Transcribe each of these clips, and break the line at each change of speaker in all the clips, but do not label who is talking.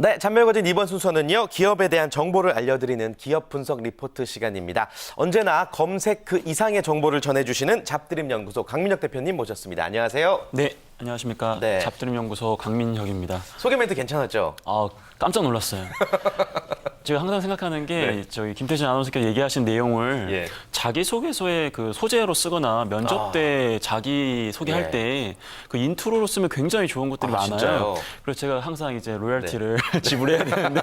네, 잔멸거진 이번 순서는요. 기업에 대한 정보를 알려드리는 기업 분석 리포트 시간입니다. 언제나 검색 그 이상의 정보를 전해주시는 잡드림연구소 강민혁 대표님 모셨습니다. 안녕하세요.
네, 안녕하십니까.
네.
잡드림연구소 강민혁입니다.
소개 멘트 괜찮았죠?
깜짝 놀랐어요. 제가 항상 생각하는 게
네.
저희 김태진 아나운서께서 얘기하신 내용을
예.
자기소개서의 그 소재로 쓰거나 면접 때 자기 소개할
예.
때 그 인트로로 쓰면 굉장히 좋은 것들이 많아요.
진짜요?
그래서 제가 항상 이제 로열티를 지불해야 되는데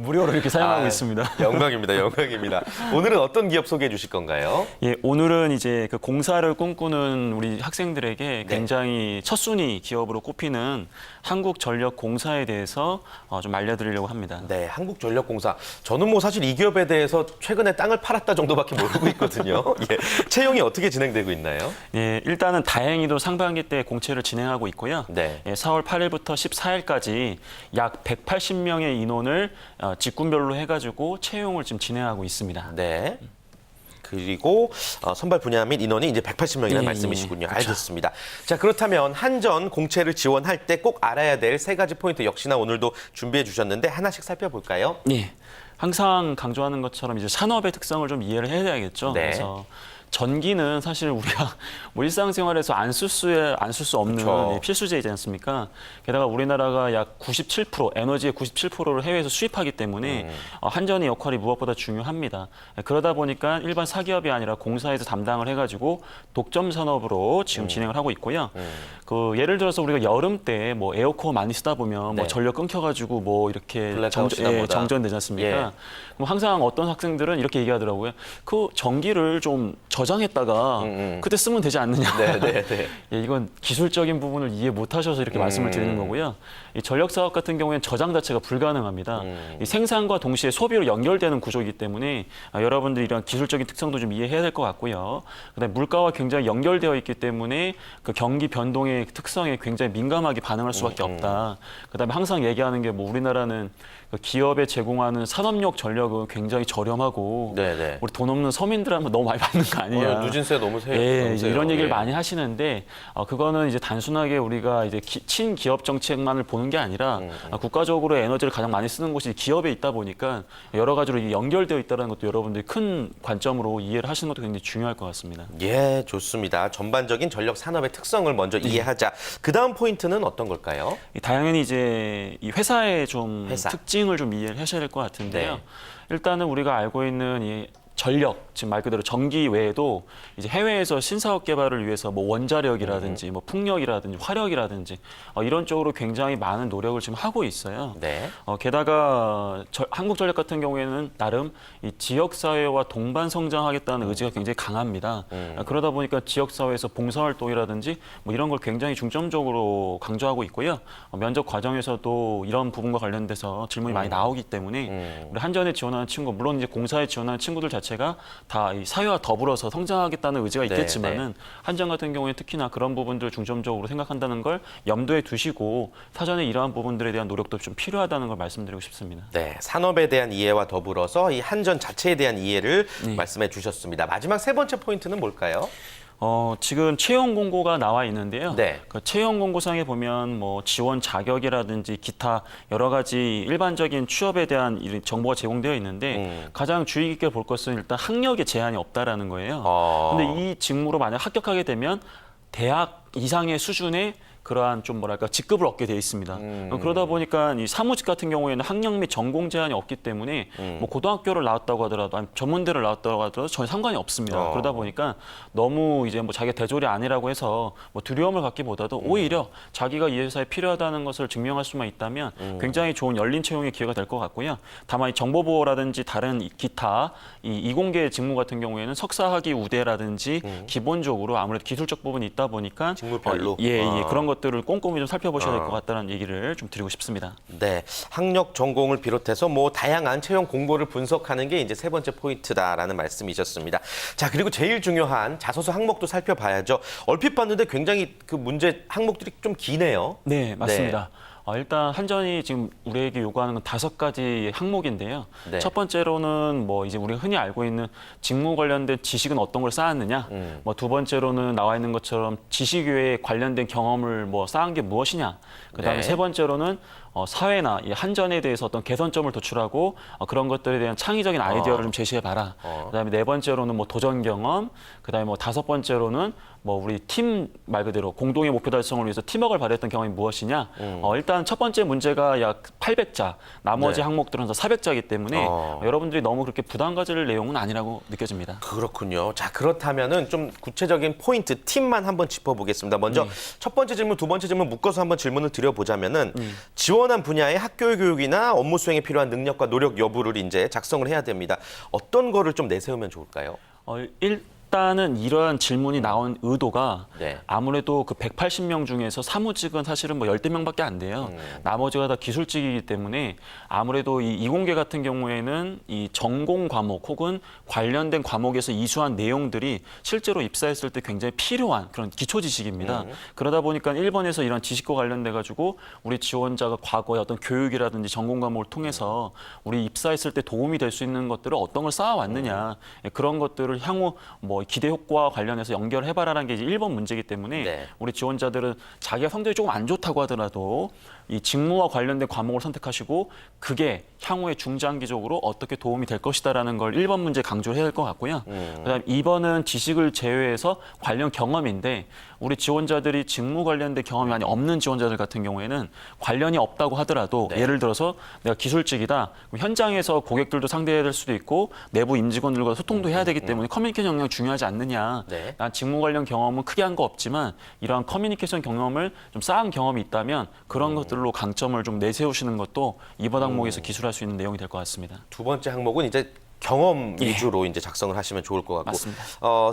무료로 이렇게 사용하고 있습니다.
영광입니다. 영광입니다. 오늘은 어떤 기업 소개해 주실 건가요?
예, 오늘은 이제 그 공사를 꿈꾸는 우리 학생들에게 굉장히 첫순위 기업으로 꼽히는 한국전력공사에 대해서 좀 알려드리려고 합니다.
네, 한국전력공사. 저는 뭐 사실 이 기업에 대해서 최근에 땅을 팔았다 정도밖에 모르고 있거든요. 예. 채용이 어떻게 진행되고 있나요?
예, 일단은 다행히도 상반기 때 공채를 진행하고 있고요.
네.
예, 4월 8일부터 14일까지 약 180명의 인원을 직군별로 해가지고 채용을 지금 진행하고 있습니다.
네. 그리고 선발 분야 및 인원이 이제 180명이라는
예,
말씀이시군요.
그렇죠.
알겠습니다. 자, 그렇다면 한전 공채를 지원할 때 꼭 알아야 될 세 가지 포인트 역시나 오늘도 준비해 주셨는데 하나씩 살펴볼까요?
예, 항상 강조하는 것처럼 이제 산업의 특성을 좀 이해를 해야겠죠.
네.
그래서 전기는 사실 우리가 뭐 일상생활에서 안 쓸 수 없는
그렇죠.
예, 필수제이지 않습니까? 게다가 우리나라가 약 97%, 에너지의 97%를 해외에서 수입하기 때문에 한전의 역할이 무엇보다 중요합니다. 그러다 보니까 일반 사기업이 아니라 공사에서 담당을 해가지고 독점 산업으로 지금 진행을 하고 있고요. 그 예를 들어서 우리가 여름 때 뭐 에어컨 많이 쓰다 보면
네.
뭐 전력 끊겨가지고 뭐 이렇게
블랙아웃이나 뭐다.
정전되지 않습니까?
예.
그럼 항상 어떤 학생들은 이렇게 얘기하더라고요. 그 전기를 좀 저장했다가 그때 쓰면 되지 않느냐.
네, 네, 네.
예, 이건 기술적인 부분을 이해 못하셔서 이렇게 말씀을 드리는 거고요. 이 전력 사업 같은 경우에는 저장 자체가 불가능합니다. 이 생산과 동시에 소비로 연결되는 구조이기 때문에 여러분들이 이런 기술적인 특성도 좀 이해해야 될 것 같고요. 그다음에 물가와 굉장히 연결되어 있기 때문에 그 경기 변동의 특성에 굉장히 민감하게 반응할 수밖에 없다. 그다음에 항상 얘기하는 게 뭐 우리나라는 그 기업에 제공하는 산업용 전력은 굉장히 저렴하고
네, 네.
우리 돈 없는 서민들한테 너무 많이 받는 거 아니냐.
누진세 너무 세요.
예, 이제 이런 얘기를 많이 하시는데 그거는 이제 단순하게 우리가 이제 친기업 정책만을 보는 게 아니라 국가적으로 에너지를 가장 많이 쓰는 곳이 기업에 있다 보니까 여러 가지로 이게 연결되어 있다는 것도 여러분들이 큰 관점으로 이해를 하시는 것도 굉장히 중요할 것 같습니다.
예, 좋습니다. 전반적인 전력 산업의 특성을 먼저 이해하자. 그다음 포인트는 어떤 걸까요?
당연히 이제 이 회사의 좀
회사.
특징을 좀 이해를 하셔야 될 것 같은데요.
네.
일단은 우리가 알고 있는 이 전력, 지금 말 그대로 전기 외에도 이제 해외에서 신사업 개발을 위해서 뭐 원자력이라든지 뭐 풍력이라든지 화력이라든지 이런 쪽으로 굉장히 많은 노력을 지금 하고 있어요.
네.
게다가 한국전력 같은 경우에는 나름 이 지역사회와 동반 성장하겠다는 의지가 굉장히 강합니다. 그러다 보니까 지역사회에서 봉사활동이라든지 뭐 이런 걸 굉장히 중점적으로 강조하고 있고요. 면접 과정에서도 이런 부분과 관련돼서 질문이 많이 나오기 때문에 우리 한전에 지원하는 친구, 물론 이제 공사에 지원하는 친구들 자체가 다 이 사회와 더불어서 성장하겠다는 의지가 있겠지만은 한전 같은 경우에 특히나 그런 부분들을 중점적으로 생각한다는 걸 염두에 두시고 사전에 이러한 부분들에 대한 노력도 좀 필요하다는 걸 말씀드리고 싶습니다.
네, 산업에 대한 이해와 더불어서 이 한전 자체에 대한 이해를 말씀해 주셨습니다. 마지막 세 번째 포인트는 뭘까요?
지금 채용 공고가 나와 있는데요.
네.
그 채용 공고상에 보면 뭐 지원 자격이라든지 기타 여러 가지 일반적인 취업에 대한 이런 정보가 제공되어 있는데 가장 주의 깊게 볼 것은 일단 학력에 제한이 없다라는 거예요. 근데 이 직무로 만약 합격하게 되면 대학 이상의 수준의 그러한 좀 뭐랄까 직급을 얻게 돼 있습니다. 그러다 보니까 이 사무직 같은 경우에는 학력 및 전공 제한이 없기 때문에 뭐 고등학교를 나왔다고 하더라도 아니면 전문대를 나왔다고 하더라도 전혀 상관이 없습니다. 그러다 보니까 너무 이제 뭐 자기가 대졸이 아니라고 해서 뭐 두려움을 갖기보다도 오히려 자기가 이 회사에 필요하다는 것을 증명할 수만 있다면 굉장히 좋은 열린 채용의 기회가 될 것 같고요. 다만 이 정보보호라든지 다른 기타 이 이공계 직무 같은 경우에는 석사학위 우대라든지 기본적으로 아무래도 기술적 부분이 있다 보니까
직무별로?
그런 것들을 꼼꼼히 좀 살펴보셔야 될 것 같다는 얘기를 좀 드리고 싶습니다.
네, 학력 전공을 비롯해서 뭐 다양한 채용 공고를 분석하는 게 이제 세 번째 포인트다라는 말씀이셨습니다. 자, 그리고 제일 중요한 자소서 항목도 살펴봐야죠. 얼핏 봤는데 굉장히 그 문제 항목들이 좀 기네요.
네, 맞습니다. 일단 한전이 지금 우리에게 요구하는 건 5가지 항목인데요.
네.
첫 번째로는 뭐 이제 우리가 흔히 알고 있는 직무 관련된 지식은 어떤 걸 쌓았느냐. 뭐 두 번째로는 나와 있는 것처럼 지식 외에 관련된 경험을 뭐 쌓은 게 무엇이냐. 그다음에
네.
세 번째로는 사회나 이 한전에 대해서 어떤 개선점을 도출하고 그런 것들에 대한 창의적인 아이디어를 좀 제시해봐라. 그다음에 네 번째로는 뭐 도전 경험. 그다음에 뭐 다섯 번째로는 뭐 우리 팀 말 그대로 공동의 목표 달성을 위해서 팀워크를 발휘했던 경험이 무엇이냐. 일단 첫 번째 문제가 약 800자, 나머지
네.
항목들은 다 400자이기 때문에 여러분들이 너무 그렇게 부담 가질 내용은 아니라고 느껴집니다.
그렇군요. 자, 그렇다면은 좀 구체적인 포인트, 팀만 한번 짚어보겠습니다. 먼저 첫 번째 질문, 두 번째 질문 묶어서 한번 질문을 드려보자면은 지원한 분야의 학교 교육이나 업무 수행에 필요한 능력과 노력 여부를 이제 작성을 해야 됩니다. 어떤 거를 좀 내세우면 좋을까요?
일단은 이러한 질문이 나온 의도가
네.
아무래도 그 180명 중에서 사무직은 사실은 뭐 10대 명밖에 안 돼요. 나머지가 다 기술직이기 때문에 아무래도 이 이공계 같은 경우에는 이 전공 과목 혹은 관련된 과목에서 이수한 내용들이 실제로 입사했을 때 굉장히 필요한 그런 기초 지식입니다. 그러다 보니까 1번에서 이런 지식과 관련돼 가지고 우리 지원자가 과거에 어떤 교육이라든지 전공 과목을 통해서 우리 입사했을 때 도움이 될 수 있는 것들을 어떤 걸 쌓아왔느냐. 그런 것들을 향후 뭐 기대 효과와 관련해서 연결해봐라라는 게 이제 1번 문제이기 때문에
네.
우리 지원자들은 자기가 성적이 조금 안 좋다고 하더라도 이 직무와 관련된 과목을 선택하시고 그게 향후에 중장기적으로 어떻게 도움이 될 것이다라는 걸 1번 문제 강조를 해야 될 것 같고요. 그다음 2번은 지식을 제외해서 관련 경험인데 우리 지원자들이 직무 관련된 경험이 많이 없는 지원자들 같은 경우에는 관련이 없다고 하더라도
네.
예를 들어서 내가 기술직이다. 그럼 현장에서 고객들도 상대해야 될 수도 있고 내부 임직원들과 소통도 해야 되기 때문에 커뮤니케이션 역량 중요하지 않느냐.
네.
난 직무 관련 경험은 크게 한 거 없지만 이러한 커뮤니케이션 경험을 좀 쌓은 경험이 있다면 그런 것들로 강점을 좀 내세우시는 것도 이번 항목에서 기술할 수 있는 내용이 될 것 같습니다.
두 번째 항목은 이제 경험 위주로 이제 작성을 하시면 좋을 것 같고,
맞습니다.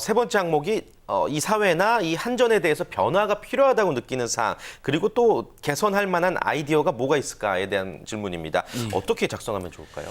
세 번째 항목이 이 사회나 이 한전에 대해서 변화가 필요하다고 느끼는 사항, 그리고 또 개선할 만한 아이디어가 뭐가 있을까에 대한 질문입니다. 어떻게 작성하면 좋을까요?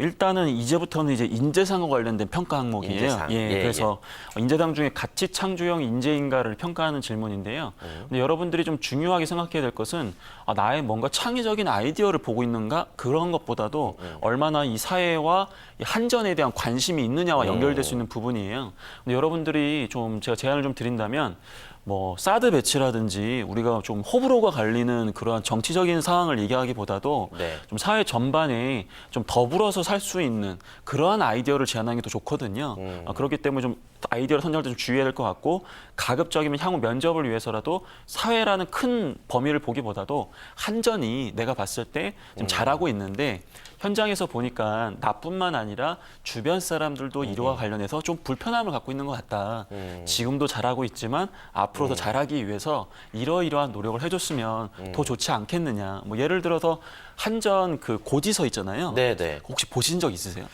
일단은 이제부터는 이제 인재상과 관련된 평가 항목이에요.
인재상.
그래서 인재상 중에 가치 창조형 인재인가를 평가하는 질문인데요. 근데 여러분들이 좀 중요하게 생각해야 될 것은 나의 뭔가 창의적인 아이디어를 보고 있는가 그런 것보다도 얼마나 이 사회와 이 한전에 대한 관심이 있느냐와 연결될 수 있는 부분이에요. 근데 여러분들이 좀 제가 제안을 좀 드린다면 뭐 사드 배치라든지 우리가 좀 호불호가 갈리는 그러한 정치적인 상황을 얘기하기보다도
네.
좀 사회 전반에 좀 더불어서 살 수 있는 그러한 아이디어를 제안하는 게 더 좋거든요. 그렇기 때문에 좀 아이디어를 선정할 때 좀 주의해야 될 것 같고 가급적이면 향후 면접을 위해서라도 사회라는 큰 범위를 보기보다도 한전이 내가 봤을 때 좀 잘하고 있는데 현장에서 보니까 나뿐만 아니라 주변 사람들도 이와 관련해서 좀 불편함을 갖고 있는 것 같다. 지금도 잘하고 있지만 앞으로도 잘하기 위해서 이러이러한 노력을 해줬으면 더 좋지 않겠느냐. 뭐 예를 들어서 한전 그 고지서 있잖아요.
네네.
혹시 보신 적 있으세요?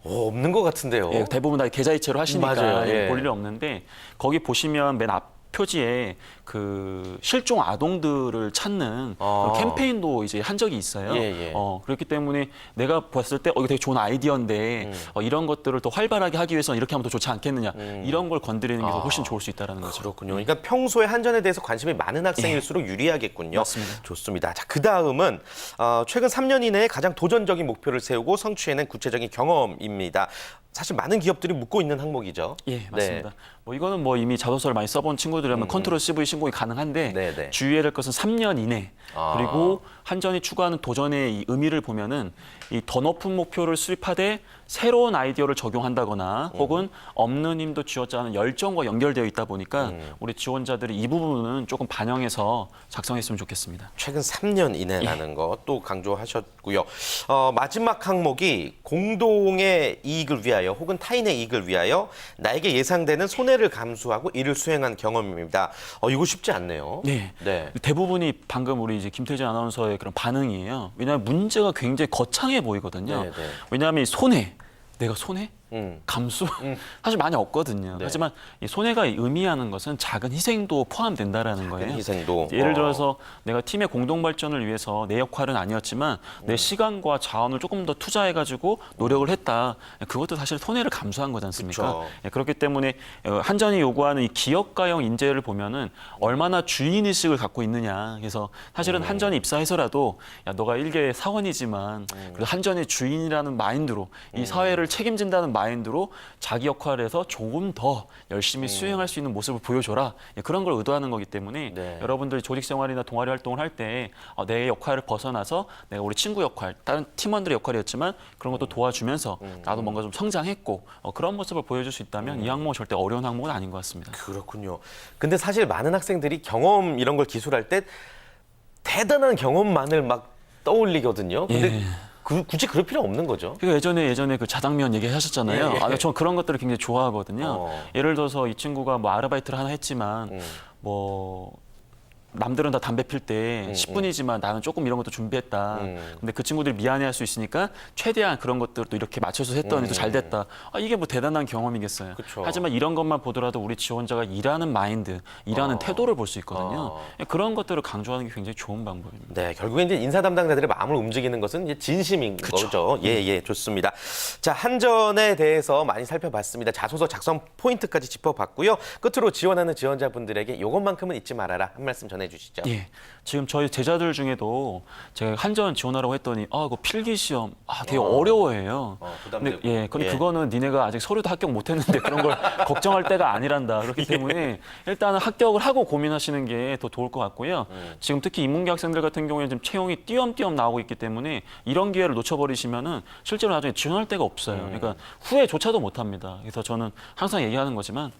없는 것 같은데요.
예, 대부분 다 계좌이체로 하시니까
맞아요. 예.
볼 일이 없는데 거기 보시면 맨 앞 표지에 그 실종 아동들을 찾는 그런 캠페인도 이제 한 적이 있어요.
예.
그렇기 때문에 내가 봤을 때 이거 되게 좋은 아이디어인데 이런 것들을 더 활발하게 하기 위해서는 이렇게 하면 더 좋지 않겠느냐. 이런 걸 건드리는 게 더 훨씬 좋을 수 있다는 거죠.
그렇군요. 그러니까 평소에 한전에 대해서 관심이 많은 학생일수록 유리하겠군요.
맞습니다.
좋습니다. 자, 그 다음은 최근 3년 이내에 가장 도전적인 목표를 세우고 성취해낸 구체적인 경험입니다. 사실 많은 기업들이 묻고 있는 항목이죠.
예, 맞습니다. 뭐 이거는 뭐 이미 자소서를 많이 써본 친구들이라면 컨트롤 CV 신공이 가능한데
네네.
주의해야 될 것은 3년 이내 그리고 한전이 추구하는 도전의 이 의미를 보면은 이 더 높은 목표를 수립하되 새로운 아이디어를 적용한다거나 혹은 없는 힘도 쥐어짜 하는 열정과 연결되어 있다 보니까 우리 지원자들이 이 부분은 조금 반영해서 작성했으면 좋겠습니다.
최근 3년 이내라는 거 또 강조하셨고요. 마지막 항목이 공동의 이익을 위하여 혹은 타인의 이익을 위하여 나에게 예상되는 손해를 감수하고 이를 수행한 경험입니다. 이거 쉽지 않네요.
네.
네.
대부분이 방금 우리 이제 김태진 아나운서의 그런 반응이에요. 왜냐하면 문제가 굉장히 거창해 보이거든요.
네.
왜냐하면 이 손해, 내가 손해? 감수 사실 많이 없거든요.
네.
하지만 이 손해가 의미하는 것은 작은 희생도 포함된다라는 거예요.
희생도.
예를 들어서 내가 팀의 공동 발전을 위해서 내 역할은 아니었지만 내 시간과 자원을 조금 더 투자해가지고 노력을 했다. 그것도 사실 손해를 감수한 거지 않습니까?
그쵸.
그렇기 때문에 한전이 요구하는 이 기업가형 인재를 보면은 얼마나 주인 의식을 갖고 있느냐. 그래서 사실은 한전이 입사해서라도 야 너가 일개 사원이지만 그래도 한전의 주인이라는 마인드로 이 사회를 책임진다는 마인드로 자기 역할에서 조금 더 열심히 수행할 수 있는 모습을 보여줘라. 그런 걸 의도하는 거기 때문에
네.
여러분들이 조직 생활이나 동아리 활동을 할 때 내 역할을 벗어나서 내가 우리 친구 역할, 다른 팀원들의 역할이었지만 그런 것도 도와주면서 나도 뭔가 좀 성장했고 그런 모습을 보여줄 수 있다면 이 항목은 절대 어려운 항목은 아닌 것 같습니다.
그렇군요. 근데 사실 많은 학생들이 경험 이런 걸 기술할 때 대단한 경험만을 막 떠올리거든요. 근데
예.
굳이 그럴 필요 없는 거죠.
그러니까 예전에 그 자당면 얘기하셨잖아요.
예, 예.
저는 그런 것들을 굉장히 좋아하거든요.
어.
예를 들어서 이 친구가 뭐 아르바이트를 하나 했지만 뭐 남들은 다 담배 필 때 10분이지만 나는 조금 이런 것도 준비했다. 근데 그 친구들이 미안해할 수 있으니까 최대한 그런 것들도 이렇게 맞춰서 했더니 또 잘 됐다. 이게 뭐 대단한 경험이겠어요.
그쵸.
하지만 이런 것만 보더라도 우리 지원자가 일하는 마인드, 일하는 태도를 볼 수 있거든요. 그런 것들을 강조하는 게 굉장히 좋은 방법입니다.
네, 결국엔 이제 인사 담당자들의 마음을 움직이는 것은 이제 진심인 거죠. 예, 좋습니다. 자, 한전에 대해서 많이 살펴봤습니다. 자소서 작성 포인트까지 짚어봤고요. 끝으로 지원하는 지원자분들에게 이것만큼은 잊지 말아라 한 말씀 전해주시죠.
예, 지금 저희 제자들 중에도 제가 한전 지원하라고 했더니 그거 필기 시험 되게 어려워해요.
부담되고.
근데
예.
그거는 니네가 아직 서류도 합격 못했는데 그런 걸 걱정할 때가 아니란다. 그렇기 때문에 일단은 합격을 하고 고민하시는 게 더 좋을 것 같고요. 지금 특히 인문계 학생들 같은 경우에는 지금 채용이 띄엄띄엄 나오고 있기 때문에 이런 기회를 놓쳐버리시면은 실제로 나중에 지원할 데가 없어요. 그러니까 후회조차도 못합니다. 그래서 저는 항상 얘기하는 거지만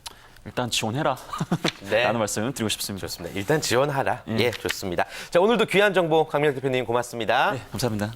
일단 지원해라.
네.
라는 말씀 드리고 싶습니다.
좋습니다. 일단 지원하라. 예, 좋습니다. 자, 오늘도 귀한 정보 강민혁 대표님 고맙습니다.
네, 감사합니다.